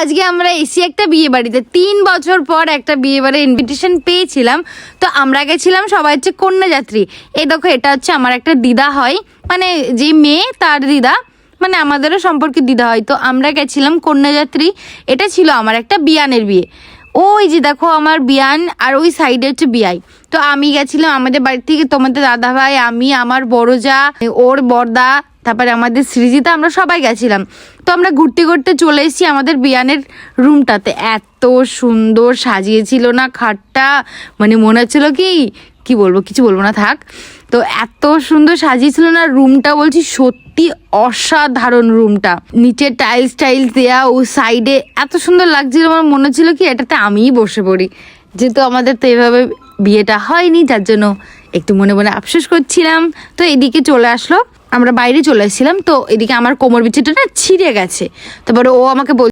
আজকে আমরা এসি একটা বিয়ে বাড়িতে, 3 বছর পর একটা বিয়ে বাড়ির ইনভিটেশন পেয়েছিলাম। তো আমরা গেছিলাম সবাই হচ্ছে কন্যাযাত্রী। এই দেখো, এটা হচ্ছে আমার একটা দিদা হয়, মানে যে মেয়ে তার দিদা, মানে আমাদেরও সম্পর্কে দিদা হয়। তো আমরা গেছিলাম কন্যাযাত্রী। এটা ছিল আমার একটা বিয়ানের বিয়ে। ওই যে দেখো আমার বিয়ান, আর ওই সাইডে হচ্ছে বিয়াই। তো আমি গেছিলাম আমাদের বাড়ি থেকে, তোমাদের দাদা ভাই, আমি, আমার বড় যা, ওর বড়দা, তারপরে আমাদের সৃজিতা, আমরা সবাই গেছিলাম। তো আমরা ঘুরতে ঘুরতে চলে এসেছি আমাদের বিয়ানের রুমটাতে। এত সুন্দর সাজিয়েছিল না খাটটা, মানে মনে হচ্ছিল কি বলবো, কিছু বলবো না, থাক। তো এত সুন্দর সাজিয়েছিল না রুমটা, বলছি সত্যি অসাধারণ রুমটা। নিচে টাইলস দেয়া, ও সাইডে এত সুন্দর লাগছিল, আমার মনে হচ্ছিল কি এটাতে আমিই বসে পড়ি। যেহেতু আমাদের তো এভাবে বিয়েটা হয়নি, যার জন্য একটু মনে মনে আফসোস করছিলাম। তো এদিকে চলে আসলো, আমরা বাইরে চলে এসেছিলাম। তো এদিকে আমার কোমর বিচিটা না ছিঁড়ে গেছে। তারপরে ও আমাকে